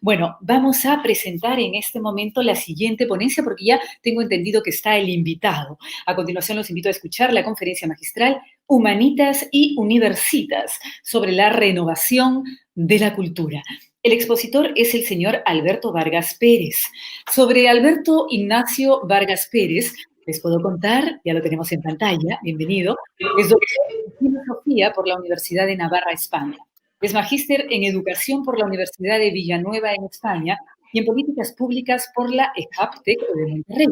Bueno, vamos a presentar en este momento la siguiente ponencia porque ya tengo entendido que está el invitado. A continuación los invito a escuchar la conferencia magistral Humanitas y Universitas sobre la renovación de la cultura. El expositor es el señor Alberto Vargas Pérez. Sobre Alberto Ignacio Vargas Pérez, les puedo contar, ya lo tenemos en pantalla, bienvenido, es doctor en filosofía por la Universidad de Navarra, España. Es magíster en Educación por la Universidad de Villanueva en España y en Políticas Públicas por la EJAPTEC de Monterrey.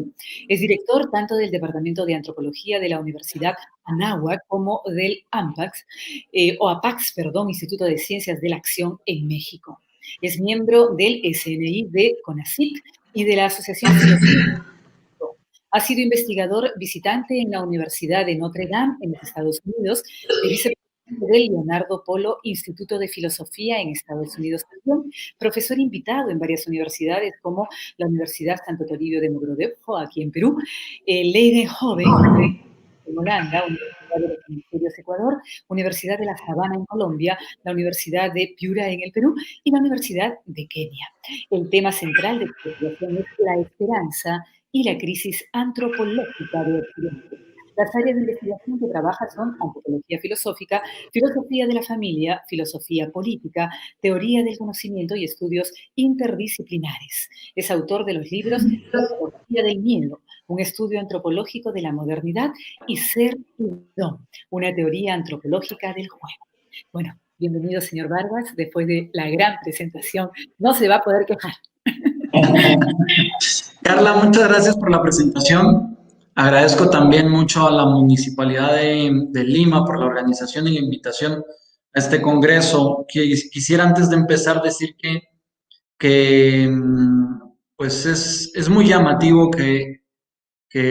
Es director tanto del Departamento de Antropología de la Universidad Anáhuac como del Instituto de Ciencias de la Acción en México. Es miembro del SNI de CONACYT y de la Asociación Filosófica. Ha sido investigador visitante en la Universidad de Notre Dame en los Estados Unidos, de vicepresidente del Leonardo Polo Instituto de Filosofía en Estados Unidos también, profesor invitado en varias universidades como la Universidad Santo Toribio de Mogrovejo, aquí en Perú, Leiden-Hoven en Holanda, Universidad de los Ministerios Ecuador, Universidad de La Sabana en Colombia, la Universidad de Piura en el Perú y la Universidad de Kenia. El tema central de su investigación es la esperanza y la crisis antropológica de Occidente. Las áreas de investigación que trabaja son antropología filosófica, filosofía de la familia, filosofía política, teoría del conocimiento y estudios interdisciplinares. Es autor de los libros Filosofía del miedo, un estudio antropológico de la modernidad, y Ser y Don, una teoría antropológica del juego. Bueno, bienvenido, señor Vargas, después de la gran presentación. No se va a poder quejar. Carla, muchas gracias por la presentación. Agradezco también mucho a la Municipalidad de Lima por la organización y la invitación a este congreso. Quisiera antes de empezar decir que pues es muy llamativo que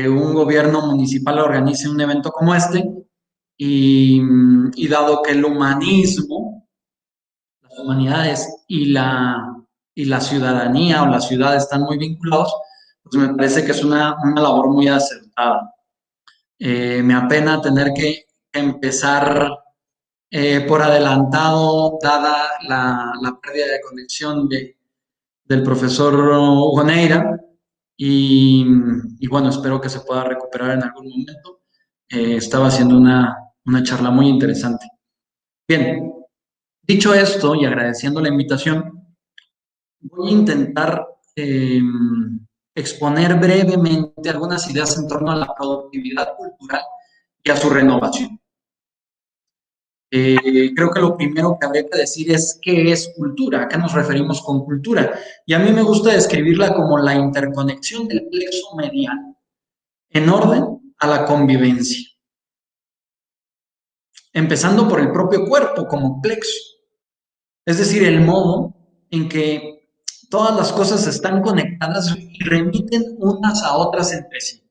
un gobierno municipal organice un evento como este y dado que el humanismo, las humanidades y la ciudadanía o la ciudad están muy vinculados, pues me parece que es una labor muy acertada. Me apena tener que empezar por adelantado, dada la pérdida de conexión del profesor Hugo Neira, y bueno, espero que se pueda recuperar en algún momento. Estaba haciendo una charla muy interesante. Bien, dicho esto y agradeciendo la invitación, voy a intentar exponer brevemente algunas ideas en torno a la productividad cultural y a su renovación. Creo que lo primero que habría que decir es qué es cultura, a qué nos referimos con cultura. Y a mí me gusta describirla como la interconexión del plexo medial en orden a la convivencia. Empezando por el propio cuerpo como plexo, es decir, el modo en que todas las cosas están conectadas y remiten unas a otras entre sí.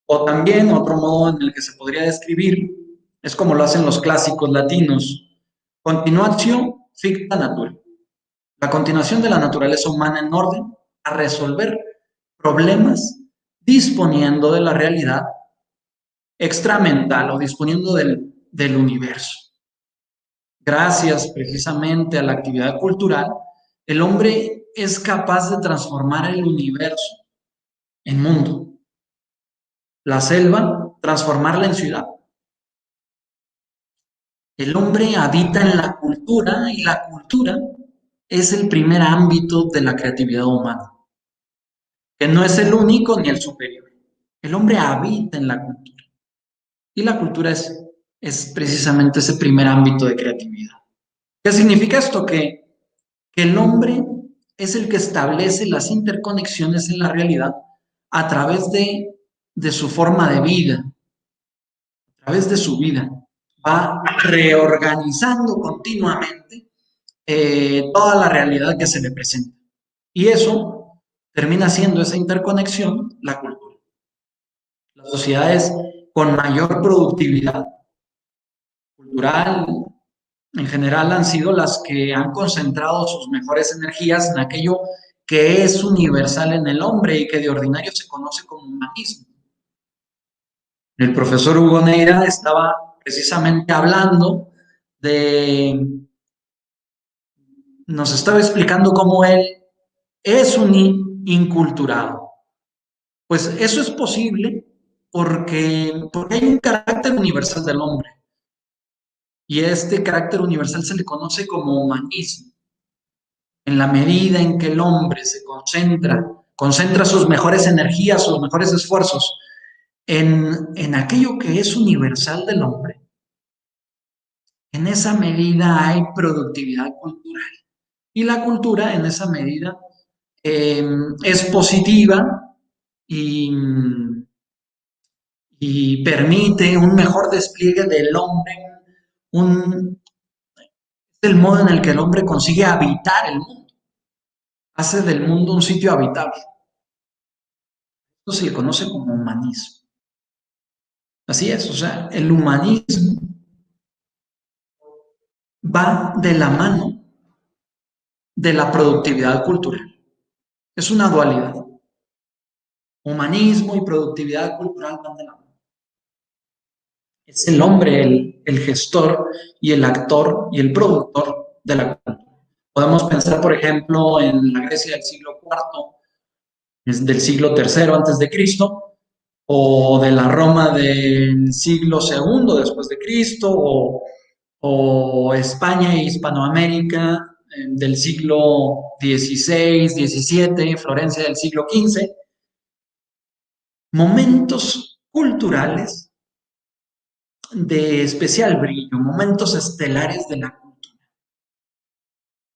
O también otro modo en el que se podría describir es como lo hacen los clásicos latinos: continuatio ficta natura. La continuación de la naturaleza humana en orden a resolver problemas disponiendo de la realidad extramental o disponiendo del universo. Gracias precisamente a la actividad cultural, el hombre es capaz de transformar el universo en mundo, la selva, transformarla en ciudad. El hombre habita en la cultura y la cultura es el primer ámbito de la creatividad humana, que no es el único ni el superior. El hombre habita en la cultura y la cultura es precisamente ese primer ámbito de creatividad. ¿Qué significa esto? Que el hombre es el que establece las interconexiones en la realidad a través de su forma de vida, a través de su vida. Va reorganizando continuamente toda la realidad que se le presenta. Y eso termina siendo esa interconexión la cultura. Las sociedades con mayor productividad cultural en general han sido las que han concentrado sus mejores energías en aquello que es universal en el hombre y que de ordinario se conoce como humanismo. El profesor Hugo Neira estaba precisamente hablando de nos estaba explicando cómo él es un inculturado. Pues eso es posible porque hay un carácter universal del hombre. Y este carácter universal se le conoce como humanismo. En la medida en que el hombre se concentra sus mejores energías, sus mejores esfuerzos en aquello que es universal del hombre, en esa medida hay productividad cultural. Y la cultura, en esa medida, es positiva y, y permite un mejor despliegue del hombre, es el modo en el que el hombre consigue habitar el mundo, hace del mundo un sitio habitable. Esto se le conoce como humanismo. Así es, o sea, el humanismo va de la mano de la productividad cultural. Es una dualidad. Humanismo y productividad cultural van de la mano. Es el hombre el gestor y el actor y el productor de la cultura. Podemos pensar, por ejemplo, en la Grecia del siglo IV, del siglo III antes de Cristo, o de la Roma del siglo II después de Cristo, o España e Hispanoamérica del siglo XVI, XVII, Florencia del siglo XV. Momentos culturales de especial brillo, momentos estelares de la cultura.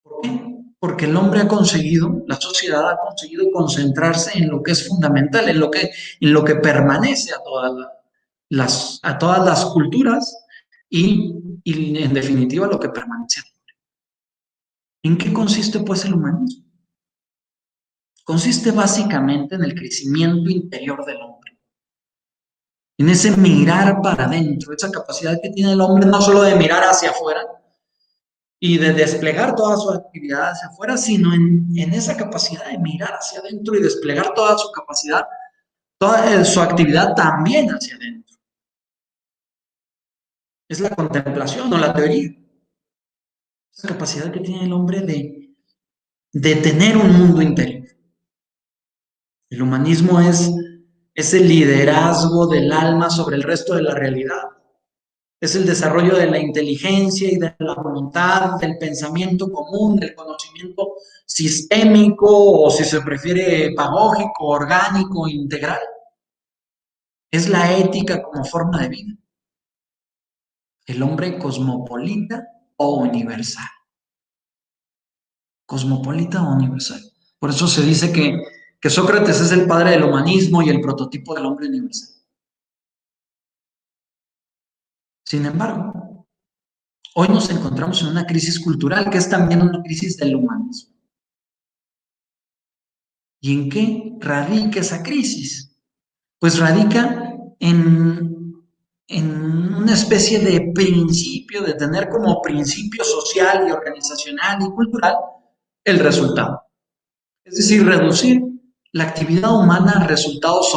¿Por qué? Porque el hombre ha conseguido, la sociedad ha conseguido concentrarse en lo que es fundamental, en lo que permanece a todas las culturas y en definitiva lo que permanece. ¿En qué consiste pues el humanismo? Consiste básicamente en el crecimiento interior del hombre, en ese mirar para adentro, esa capacidad que tiene el hombre no solo de mirar hacia afuera y de desplegar toda su actividad hacia afuera, sino en esa capacidad de mirar hacia adentro y desplegar toda su capacidad, toda su actividad también hacia adentro. Es la contemplación o la teoría, esa capacidad que tiene el hombre de tener un mundo interior. El humanismo es el liderazgo del alma sobre el resto de la realidad. Es el desarrollo de la inteligencia y de la voluntad, del pensamiento común, del conocimiento sistémico o, si se prefiere, pedagógico, orgánico, integral. Es la ética como forma de vida. El hombre cosmopolita o universal. Cosmopolita o universal. Por eso se dice que Sócrates es el padre del humanismo y el prototipo del hombre universal. Sin embargo, hoy nos encontramos en una crisis cultural que es también una crisis del humanismo. ¿Y en qué radica esa crisis? Pues radica en una especie de principio, de tener como principio social y organizacional y cultural el resultado. Es decir, reducir la actividad humana a resultados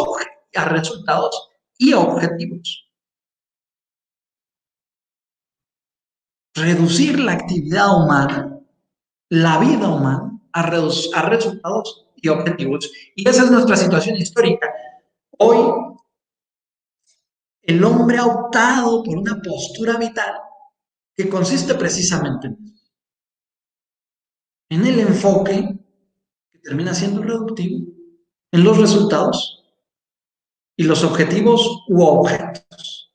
y objetivos. Reducir la actividad humana, la vida humana, a resultados y objetivos. Y esa es nuestra situación histórica. Hoy el hombre ha optado por una postura vital que consiste precisamente en el enfoque que termina siendo reductivo en los resultados y los objetivos u objetos.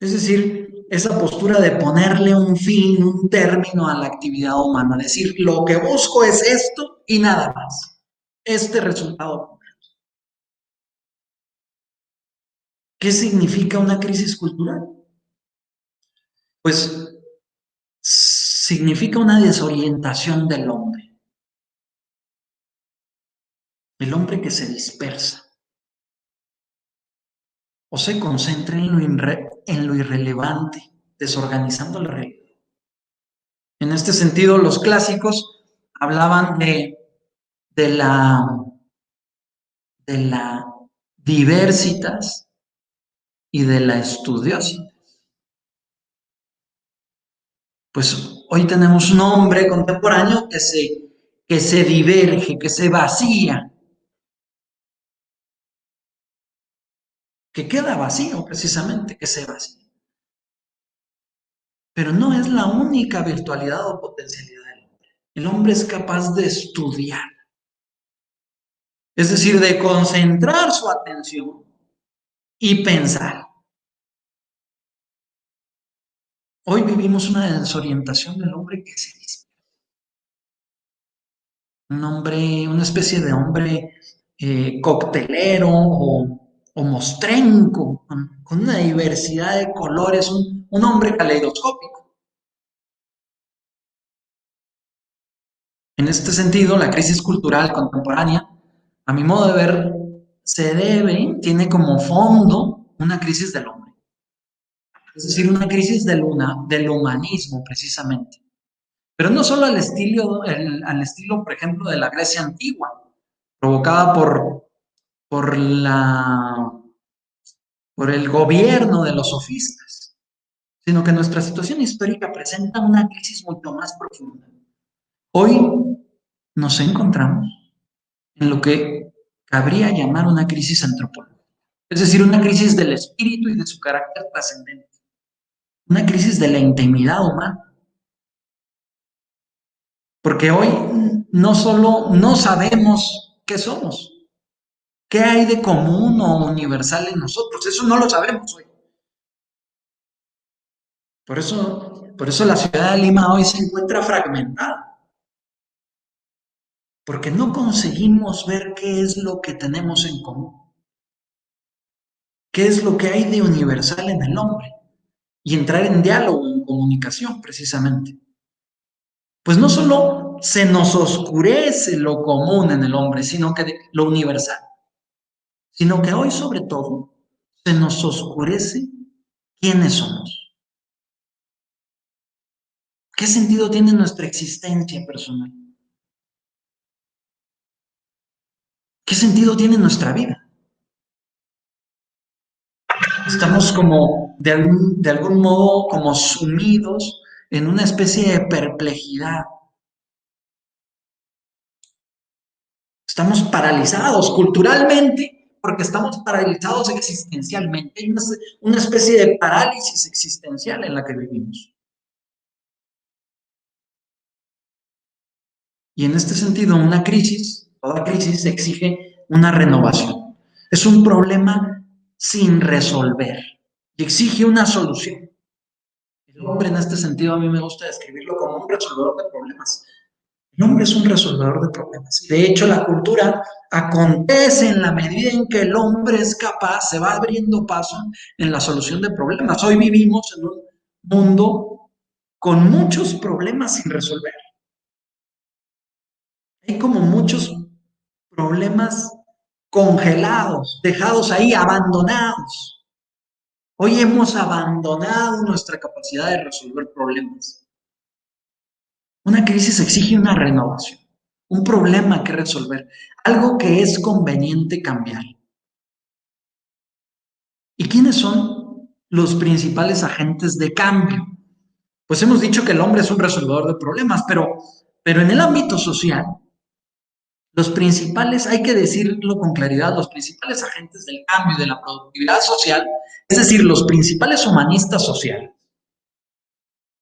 Es decir, esa postura de ponerle un fin, un término a la actividad humana, decir, lo que busco es esto y nada más, este resultado. ¿Qué significa una crisis cultural? Pues significa una desorientación del hombre. El hombre que se dispersa o se concentra en lo irrelevante, desorganizando la realidad. En este sentido, los clásicos hablaban de la, de la diversitas y de la estudiositas. Pues Hoy tenemos un hombre contemporáneo que se diverge, que se vacía, que queda vacío precisamente, que se vacía. Pero no es la única virtualidad o potencialidad del hombre. El hombre es capaz de estudiar, es decir, de concentrar su atención y pensar. Hoy vivimos una desorientación del hombre que se dice. Un hombre, una especie de hombre coctelero o mostrenco, con una diversidad de colores, un hombre caleidoscópico. En este sentido, la crisis cultural contemporánea, a mi modo de ver, tiene como fondo una crisis del hombre. Es decir, una crisis del humanismo, precisamente. Pero no solo al estilo, por ejemplo, de la Grecia antigua, provocada por, la, por el gobierno de los sofistas, sino que nuestra situación histórica presenta una crisis mucho más profunda. Hoy nos encontramos en lo que cabría llamar una crisis antropológica, es decir, una crisis del espíritu y de su carácter trascendente, una crisis de la intimidad humana. Porque hoy no solo no sabemos qué somos, qué hay de común o universal en nosotros, eso no lo sabemos hoy. Por eso la ciudad de Lima hoy se encuentra fragmentada, porque no conseguimos ver qué es lo que tenemos en común, qué es lo que hay de universal en el hombre, y entrar en diálogo, en comunicación, precisamente. Pues no solo se nos oscurece lo común en el hombre, sino que lo universal, sino que hoy sobre todo se nos oscurece quiénes somos. ¿Qué sentido tiene nuestra existencia personal? ¿Qué sentido tiene nuestra vida? Estamos como, de algún modo, como sumidos en una especie de perplejidad. Estamos paralizados culturalmente porque estamos paralizados existencialmente. Hay una especie de parálisis existencial en la que vivimos. Y en este sentido, toda crisis exige una renovación. Es un problema sin resolver y exige una solución. El hombre en este sentido a mí me gusta describirlo como un resolvedor de problemas. El hombre es un resolvedor de problemas. De hecho, la cultura acontece en la medida en que el hombre es capaz, se va abriendo paso en la solución de problemas. Hoy vivimos en un mundo con muchos problemas sin resolver. Hay como muchos problemas congelados, dejados ahí, abandonados. Hoy hemos abandonado nuestra capacidad de resolver problemas. Una crisis exige una renovación, un problema que resolver, algo que es conveniente cambiar. ¿Y quiénes son los principales agentes de cambio? Pues hemos dicho que el hombre es un resolvedor de problemas, pero en el ámbito social, los principales, hay que decirlo con claridad, los principales agentes del cambio y de la productividad social, es decir, los principales humanistas sociales,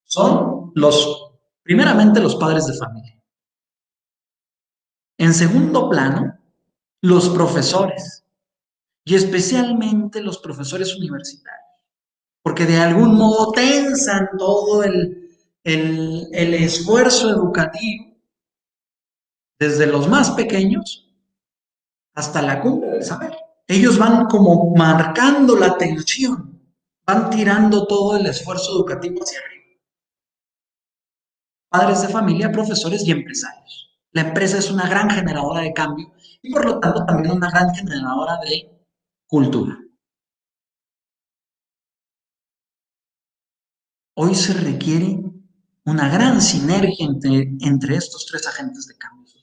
son primeramente los padres de familia. En segundo plano, los profesores, y especialmente los profesores universitarios, porque de algún modo tensan todo el esfuerzo educativo, desde los más pequeños hasta la cumbre del saber. Ellos van como marcando la tensión, van tirando todo el esfuerzo educativo hacia arriba. Padres de familia, profesores y empresarios. La empresa es una gran generadora de cambio y por lo tanto también una gran generadora de cultura. Hoy se requiere una gran sinergia entre estos tres agentes de cambio social.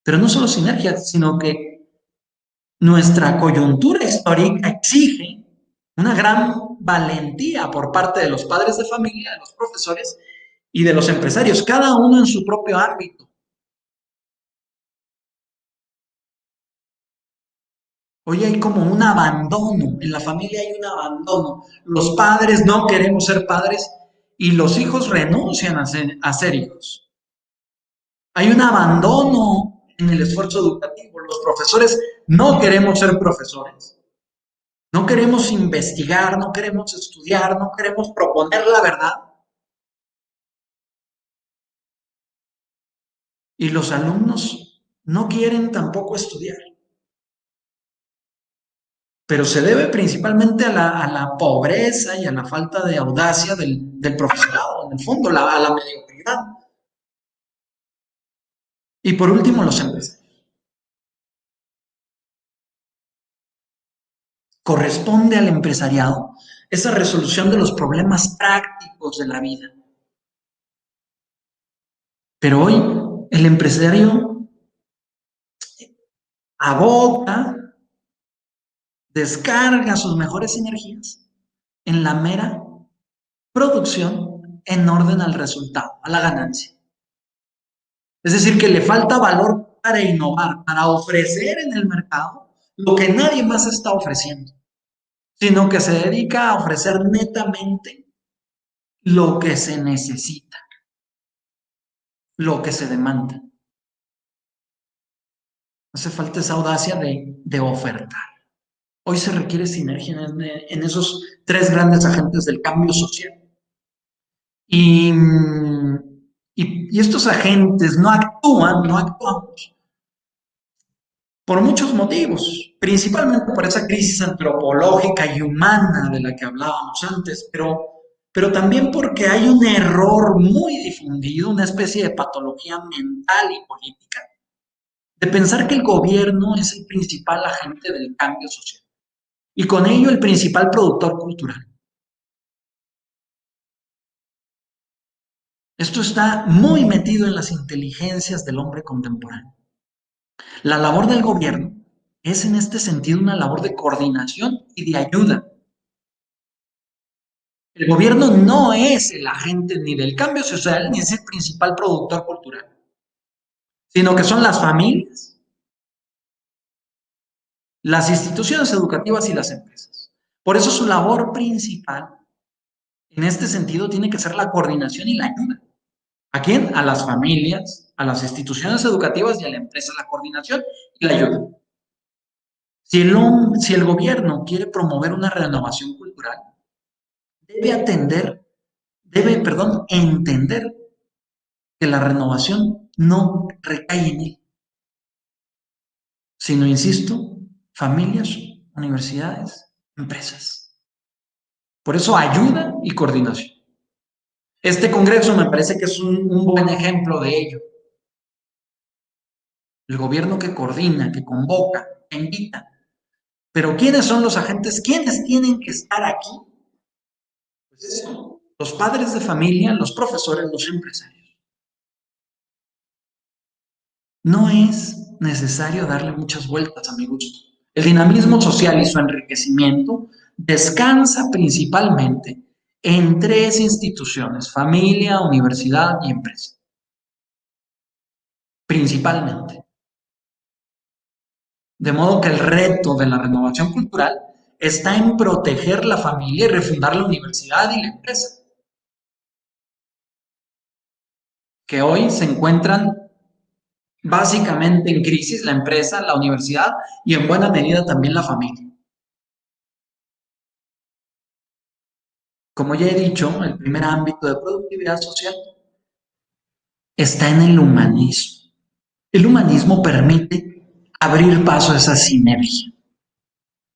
Pero no solo sinergia, sino que nuestra coyuntura histórica exige Una gran valentía por parte de los padres de familia, de los profesores y de los empresarios, cada uno en su propio ámbito. Hoy hay como un abandono, en la familia hay un abandono. Los padres no queremos ser padres y los hijos renuncian a ser hijos. Hay un abandono en el esfuerzo educativo. Los profesores no queremos ser profesores. No queremos investigar, no queremos estudiar, no queremos proponer la verdad. Y los alumnos no quieren tampoco estudiar. Pero se debe principalmente a la pobreza y a la falta de audacia del profesorado, en el fondo, a la mediocridad. Y por último, los empresarios. Corresponde al empresariado esa resolución de los problemas prácticos de la vida. Pero hoy el empresario aboca, descarga sus mejores energías en la mera producción en orden al resultado, a la ganancia. Es decir, que le falta valor para innovar, para ofrecer en el mercado lo que nadie más está ofreciendo, sino que se dedica a ofrecer netamente lo que se necesita, lo que se demanda. Hace falta esa audacia de ofertar. Hoy se requiere sinergia en esos tres grandes agentes del cambio social. Y, y estos agentes no actuamos por muchos motivos, principalmente por esa crisis antropológica y humana de la que hablábamos antes, pero también porque hay un error muy difundido, una especie de patología mental y política, de pensar que el gobierno es el principal agente del cambio social y con ello el principal productor cultural. Esto está muy metido en las inteligencias del hombre contemporáneo. La labor del gobierno es en este sentido una labor de coordinación y de ayuda. El gobierno no es el agente ni del cambio social ni es el principal productor cultural, sino que son las familias, las instituciones educativas y las empresas. Por eso su labor principal en este sentido tiene que ser la coordinación y la ayuda. ¿A quién? A las familias, a las instituciones educativas y a la empresa, la coordinación y la ayuda. Si el gobierno quiere promover una renovación cultural, entender que la renovación no recae en él, sino, insisto, familias, universidades, empresas. Por eso ayuda y coordinación. Este congreso me parece que es un buen ejemplo de ello. El gobierno que coordina, que convoca, que invita. Pero ¿quiénes son los agentes? ¿Quiénes tienen que estar aquí? Pues eso, los padres de familia, los profesores, los empresarios. No es necesario darle muchas vueltas, amigos. El dinamismo social y su enriquecimiento descansa principalmente en tres instituciones: familia, universidad y empresa. Principalmente. De modo que el reto de la renovación cultural está en proteger la familia y refundar la universidad y la empresa, que hoy se encuentran básicamente en crisis, la empresa, la universidad y en buena medida también la familia. Como ya he dicho, el primer ámbito de productividad social está en el humanismo. El humanismo permite abrir paso a esa sinergia.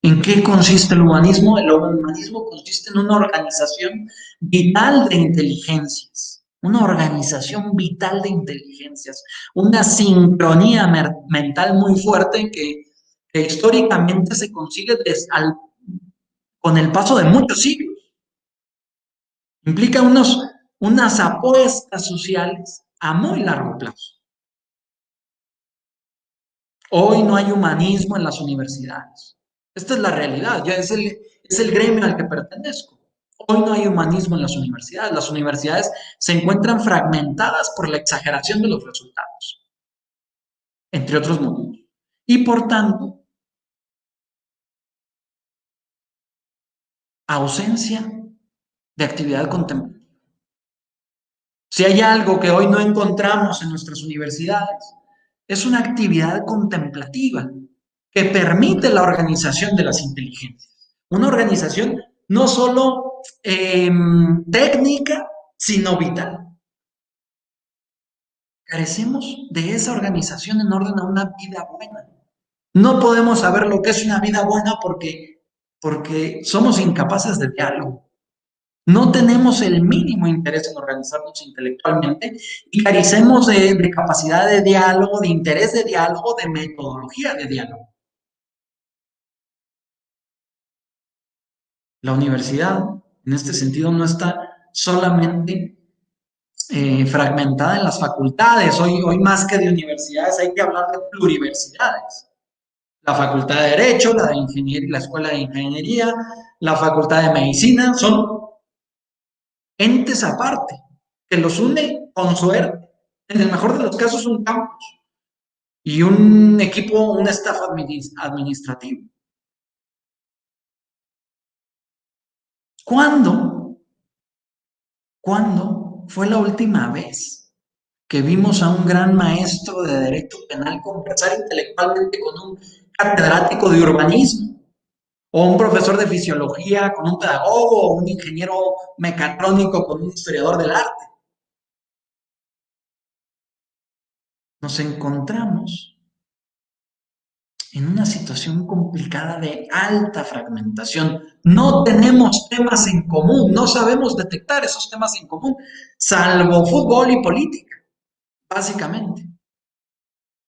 ¿En qué consiste el humanismo? El humanismo consiste en una organización vital de inteligencias, una sincronía mental muy fuerte que históricamente se consigue con el paso de muchos siglos. Implica unas apuestas sociales a muy largo plazo. Hoy no hay humanismo en las universidades. Esta es la realidad, ya es es el gremio al que pertenezco. Hoy no hay humanismo en las universidades. Las universidades se encuentran fragmentadas por la exageración de los resultados, entre otros motivos. Y por tanto, ausencia de actividad contemplativa. Si hay algo que hoy no encontramos en nuestras universidades, es una actividad contemplativa que permite la organización de las inteligencias. Una organización no solo técnica, sino vital. Carecemos de esa organización en orden a una vida buena. No podemos saber lo que es una vida buena porque somos incapaces de diálogo. No tenemos el mínimo interés en organizarnos intelectualmente y carecemos de capacidad de diálogo, de interés de diálogo, de metodología de diálogo. La universidad, en este sentido, no está solamente fragmentada en las facultades. Hoy más que de universidades hay que hablar de pluriversidades. La Facultad de Derecho, la de Ingeniería, la Escuela de Ingeniería, la Facultad de Medicina, son entes aparte, que los une con suerte. En el mejor de los casos, un campus y un equipo, un staff administrativo. ¿Cuándo fue la última vez que vimos a un gran maestro de derecho penal conversar intelectualmente con un catedrático de urbanismo? O un profesor de fisiología con un pedagogo, o un ingeniero mecatrónico con un historiador del arte. Nos encontramos en una situación complicada de alta fragmentación. No tenemos temas en común, no sabemos detectar esos temas en común, salvo fútbol y política, básicamente.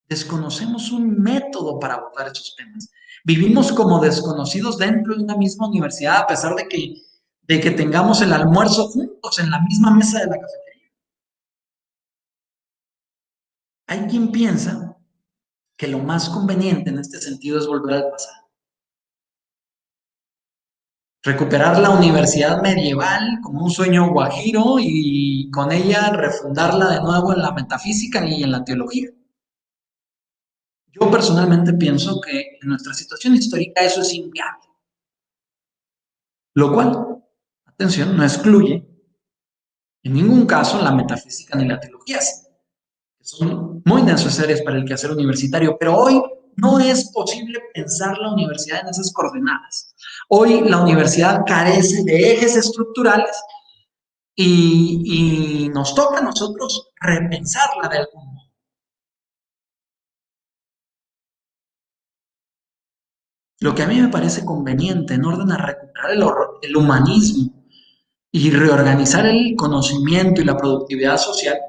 Desconocemos un método para abordar esos temas. Vivimos como desconocidos dentro de una misma universidad, a pesar de que tengamos el almuerzo juntos en la misma mesa de la cafetería. Hay quien piensa que lo más conveniente en este sentido es volver al pasado. Recuperar la universidad medieval como un sueño guajiro y con ella refundarla de nuevo en la metafísica y en la teología. Yo personalmente pienso que en nuestra situación histórica eso es inviable. Lo cual, atención, no excluye en ningún caso la metafísica ni la teología, que son muy necesarias para el quehacer universitario, pero hoy no es posible pensar la universidad en esas coordenadas. Hoy la universidad carece de ejes estructurales y nos toca a nosotros repensarla de algún modo. Lo que a mí me parece conveniente en orden a recuperar el humanismo y reorganizar el conocimiento y la productividad social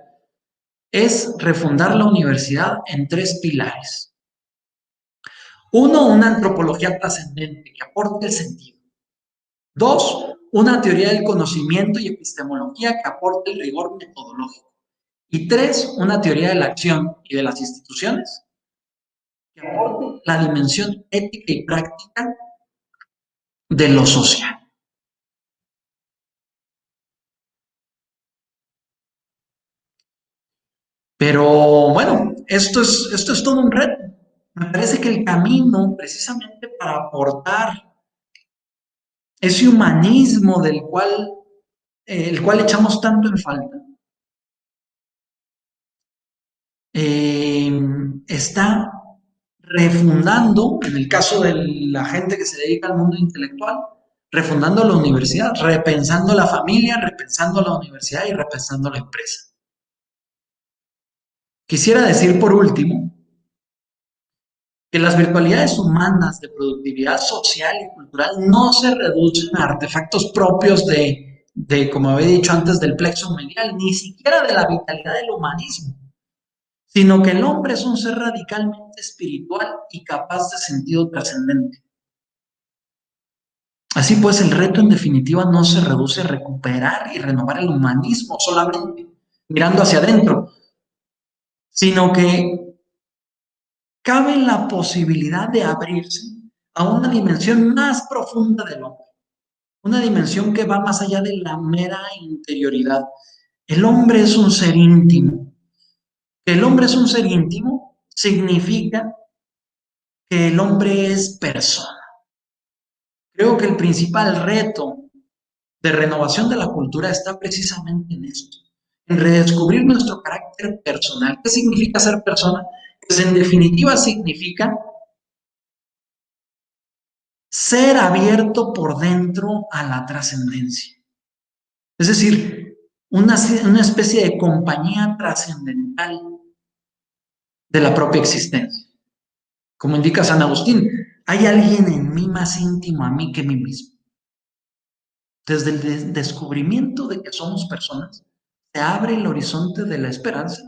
es refundar la universidad en 3 pilares. Uno, una antropología trascendente que aporte el sentido. 2, una teoría del conocimiento y epistemología que aporte el rigor metodológico. Y 3, una teoría de la acción y de las instituciones que aporte la dimensión ética y práctica de lo social. Pero bueno, esto es todo un reto. Me parece que el camino, precisamente para aportar ese humanismo el cual echamos tanto en falta, está refundando, en el caso de la gente que se dedica al mundo intelectual, refundando la universidad, repensando la familia, repensando la universidad y repensando la empresa. Quisiera decir por último que las virtualidades humanas de productividad social y cultural no se reducen a artefactos propios como había dicho antes, del plexo medial, ni siquiera de la vitalidad del humanismo, sino que el hombre es un ser radicalmente espiritual y capaz de sentido trascendente. Así pues, el reto en definitiva no se reduce a recuperar y renovar el humanismo solamente, mirando hacia adentro, sino que cabe la posibilidad de abrirse a una dimensión más profunda del hombre, una dimensión que va más allá de la mera interioridad. El hombre es un ser íntimo. Que el hombre es un ser íntimo significa que el hombre es persona. Creo que el principal reto de renovación de la cultura está precisamente en esto, en redescubrir nuestro carácter personal. ¿Qué significa ser persona? Pues en definitiva significa ser abierto por dentro a la trascendencia. Es decir, una especie de compañía trascendental de la propia existencia. Como indica San Agustín, hay alguien en mí más íntimo a mí que mí mismo. Desde el descubrimiento de que somos personas, se abre el horizonte de la esperanza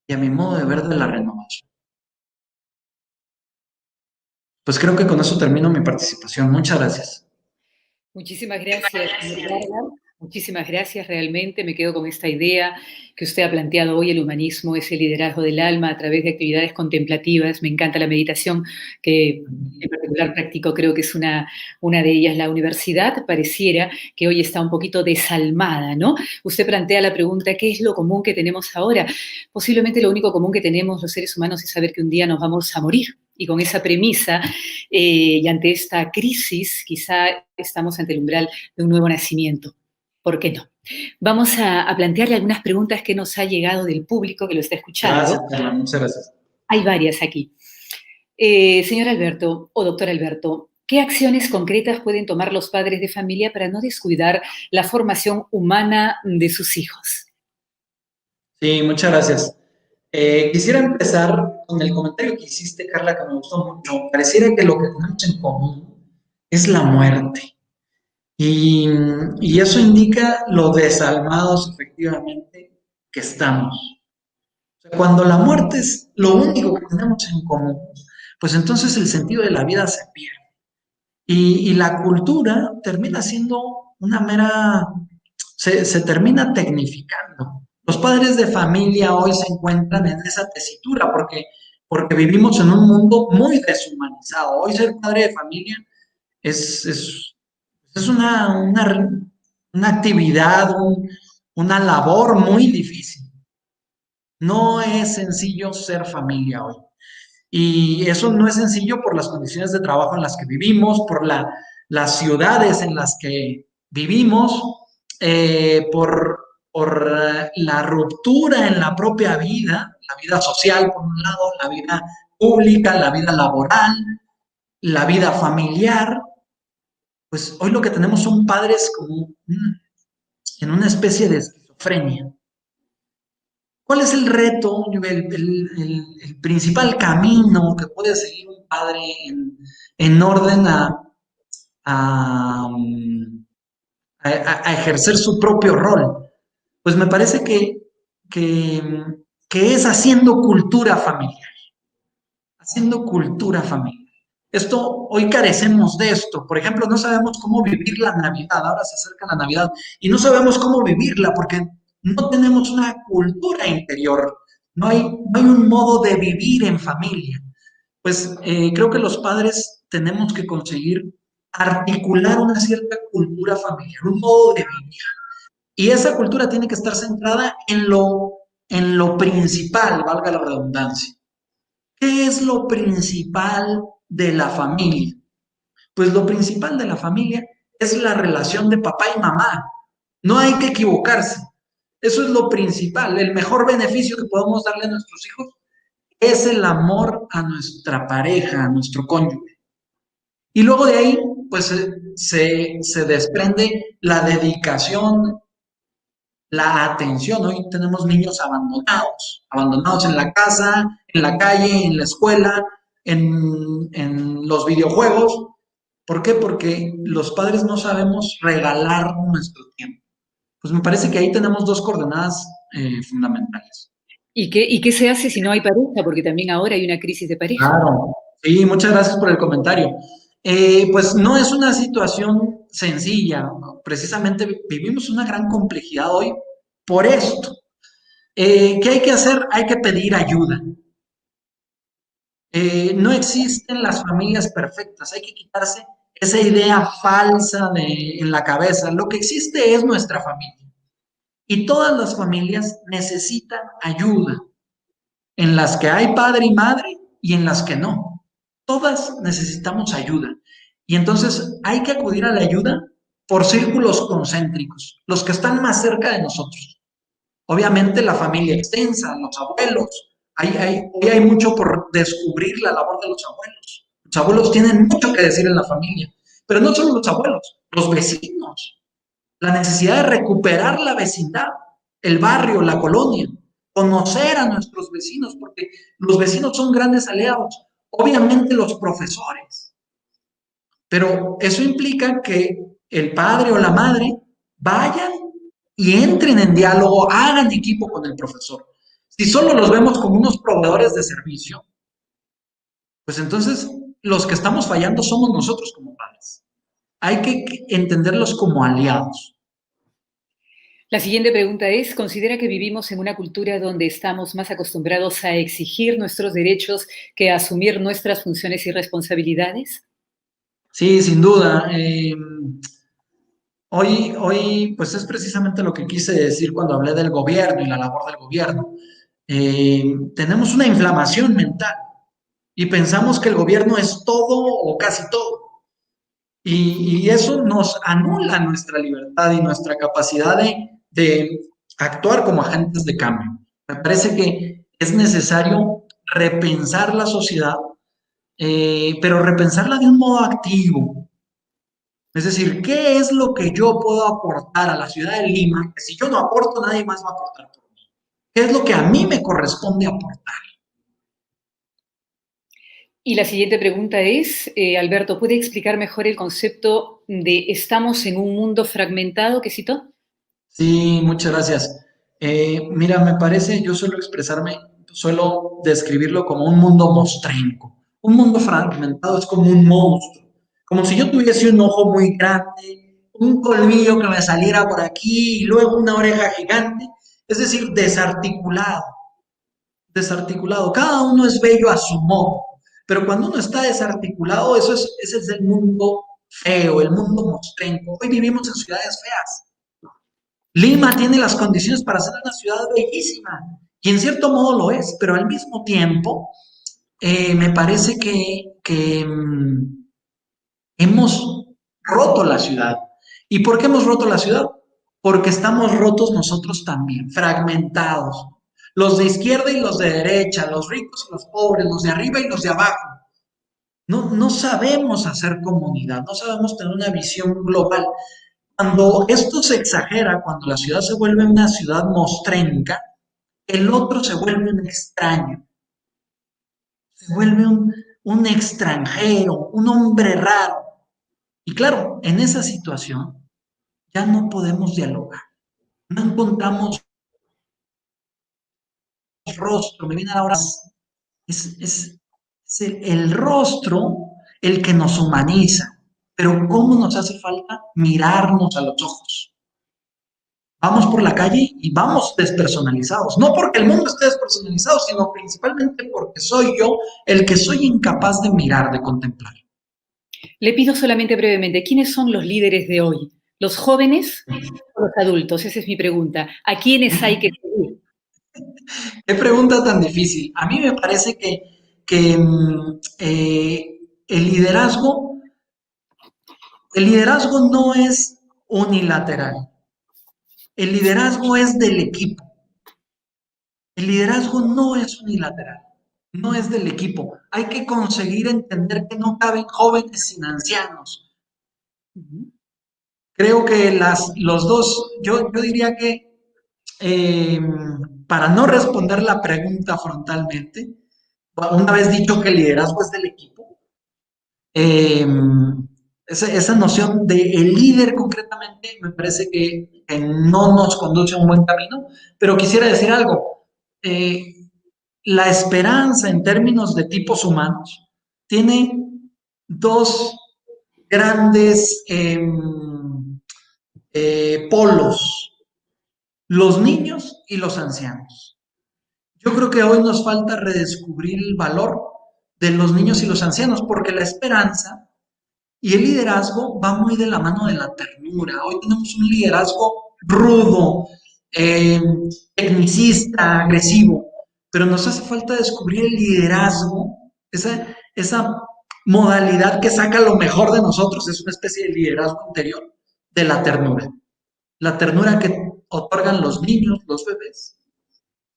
y a mi modo de ver de la renovación. Pues creo que con eso termino mi participación. Muchas gracias. Muchísimas gracias, señor Vargas. Muchísimas gracias, realmente me quedo con esta idea que usted ha planteado hoy, el humanismo es el liderazgo del alma a través de actividades contemplativas. Me encanta la meditación, que en particular practico, creo que es una de ellas. La universidad pareciera que hoy está un poquito desalmada, ¿no? Usted plantea la pregunta, ¿qué es lo común que tenemos ahora? Posiblemente lo único común que tenemos los seres humanos es saber que un día nos vamos a morir. Y con esa premisa y ante esta crisis, quizá estamos ante el umbral de un nuevo nacimiento. ¿Por qué no? Vamos a plantearle algunas preguntas que nos ha llegado del público que lo está Gracias, escuchando. Carla. Muchas gracias. Hay varias aquí. Señor Alberto o doctor Alberto, ¿qué acciones concretas pueden tomar los padres de familia para no descuidar la formación humana de sus hijos? Sí, muchas gracias. Quisiera empezar con el comentario que hiciste, Carla, que me gustó mucho. Pareciera que lo que tenemos en común es la muerte. Y, y eso indica lo desalmados efectivamente que estamos. O sea, cuando la muerte es lo único que tenemos en común, pues entonces el sentido de la vida se pierde. Y la cultura termina siendo una mera, se termina tecnificando. Los padres de familia hoy se encuentran en esa tesitura porque vivimos en un mundo muy deshumanizado. Hoy ser padre de familia es, es, es una actividad, una labor muy difícil. No es sencillo ser familia hoy. Y eso no es sencillo por las condiciones de trabajo en las que vivimos, por las ciudades en las que vivimos, por la ruptura en la propia vida, la vida social por un lado, la vida pública, la vida laboral, la vida familiar. Pues hoy lo que tenemos son padres como en una especie de esquizofrenia. ¿Cuál es el reto, el principal camino que puede seguir un padre en orden a, a ejercer su propio rol? Pues me parece que, que es haciendo cultura familiar, haciendo cultura familiar. Esto, hoy carecemos de esto. Por ejemplo, no sabemos cómo vivir la Navidad. Ahora se acerca la Navidad y no sabemos cómo vivirla porque no tenemos una cultura interior. No hay un modo de vivir en familia. Pues creo que los padres tenemos que conseguir articular una cierta cultura familiar, un modo de vivir. Y esa cultura tiene que estar centrada en lo principal, valga la redundancia. ¿Qué es lo principal de la familia? Pues lo principal de la familia es la relación de papá y mamá. No hay que equivocarse. Eso es lo principal. El mejor beneficio que podemos darle a nuestros hijos es el amor a nuestra pareja, a nuestro cónyuge. Y luego de ahí, pues se desprende la dedicación, la atención. Hoy tenemos niños abandonados en la casa, en la calle, en la escuela, en los videojuegos. ¿Por qué? Porque los padres no sabemos regalar nuestro tiempo. Pues me parece que ahí tenemos dos coordenadas fundamentales. ¿Y qué se hace si no hay pareja? Porque también ahora hay una crisis de pareja. Claro. Sí, muchas gracias por el comentario. Pues no es una situación sencilla, ¿no? Precisamente vivimos una gran complejidad hoy por esto. ¿Qué hay que hacer? Hay que pedir ayuda. No existen las familias perfectas, hay que quitarse esa idea falsa en la cabeza. Lo que existe es nuestra familia. Y todas las familias necesitan ayuda, en las que hay padre y madre y en las que no. Todas necesitamos ayuda. Y entonces hay que acudir a la ayuda por círculos concéntricos, los que están más cerca de nosotros. Obviamente la familia extensa, los abuelos. Hoy hay mucho por descubrir la labor de los abuelos. Los abuelos tienen mucho que decir en la familia, pero no solo los abuelos, los vecinos. La necesidad de recuperar la vecindad, el barrio, la colonia, conocer a nuestros vecinos, porque los vecinos son grandes aliados. Obviamente los profesores, pero eso implica que el padre o la madre vayan y entren en diálogo, hagan equipo con el profesor. Si solo los vemos como unos proveedores de servicio, pues entonces los que estamos fallando somos nosotros como padres. Hay que entenderlos como aliados. La siguiente pregunta es, ¿considera que vivimos en una cultura donde estamos más acostumbrados a exigir nuestros derechos que a asumir nuestras funciones y responsabilidades? Sí, sin duda. Hoy, pues es precisamente lo que quise decir cuando hablé del gobierno y la labor del gobierno. Tenemos una inflamación mental y pensamos que el gobierno es todo o casi todo. Y eso nos anula nuestra libertad y nuestra capacidad de actuar como agentes de cambio. Me parece que es necesario repensar la sociedad, pero repensarla de un modo activo. Es decir, ¿qué es lo que yo puedo aportar a la ciudad de Lima? Que si yo no aporto, nadie más va a aportar por mí. ¿Qué es lo que a mí me corresponde aportar? Y la siguiente pregunta es, Alberto, ¿puede explicar mejor el concepto de estamos en un mundo fragmentado que citó? Sí, muchas gracias. Mira, me parece, yo suelo describirlo como un mundo mostrenco. Un mundo fragmentado es como un monstruo, como si yo tuviese un ojo muy grande, un colmillo que me saliera por aquí y luego una oreja gigante, es decir, desarticulado, desarticulado. Cada uno es bello a su modo, pero cuando uno está desarticulado, ese es el mundo feo, el mundo mostrenco. Hoy vivimos en ciudades feas. Lima tiene las condiciones para ser una ciudad bellísima, y en cierto modo lo es, pero al mismo tiempo me parece que hemos roto la ciudad. ¿Y por qué hemos roto la ciudad? Porque estamos rotos nosotros también, fragmentados. Los de izquierda y los de derecha, los ricos y los pobres, los de arriba y los de abajo. No sabemos hacer comunidad, no sabemos tener una visión global. Cuando esto se exagera, cuando la ciudad se vuelve una ciudad mostrenca, el otro se vuelve un extraño, se vuelve un extranjero, un hombre raro. Y claro, en esa situación ya no podemos dialogar, no encontramos rostro, me viene ahora, es el rostro el que nos humaniza, pero ¿cómo nos hace falta mirarnos a los ojos? Vamos por la calle y vamos despersonalizados. No porque el mundo esté despersonalizado, sino principalmente porque soy yo el que soy incapaz de mirar, de contemplar. Le pido solamente brevemente, ¿quiénes son los líderes de hoy? ¿Los jóvenes o los adultos? Esa es mi pregunta. ¿A quiénes hay que seguir? Qué pregunta tan difícil. A mí me parece que el liderazgo no es unilateral. El liderazgo es del equipo. El liderazgo no es unilateral, no es del equipo. Hay que conseguir entender que no caben jóvenes sin ancianos. Creo que los dos, yo diría que eh, para no responder la pregunta frontalmente, una vez dicho que el liderazgo es del equipo, eh, esa noción de el líder concretamente me parece que no nos conduce a un buen camino, pero quisiera decir algo. La esperanza en términos de tipos humanos tiene dos grandes polos, los niños y los ancianos. Yo creo que hoy nos falta redescubrir el valor de los niños y los ancianos, porque la esperanza Y el liderazgo va muy de la mano de la ternura. Hoy tenemos un liderazgo rudo, eh, tecnicista, agresivo, pero nos hace falta descubrir el liderazgo, esa modalidad que saca lo mejor de nosotros, es una especie de liderazgo interior, de la ternura. La ternura que otorgan los niños, los bebés.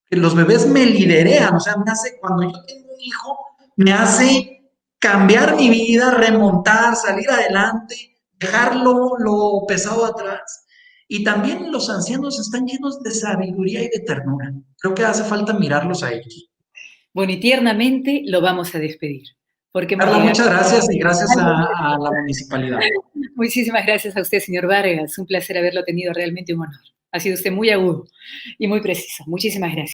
Que los bebés me liderean, o sea, me hace, cuando yo tengo un hijo, me hace cambiar mi vida, remontar, salir adelante, dejarlo lo pesado atrás. Y también los ancianos están llenos de sabiduría y de ternura. Creo que hace falta mirarlos a ellos. Bueno, y tiernamente lo vamos a despedir, porque hemos Carla, llegado muchas gracias y gracias al a la municipalidad. Muchísimas gracias a usted, señor Vargas. Un placer haberlo tenido, realmente un honor. Ha sido usted muy agudo y muy preciso. Muchísimas gracias.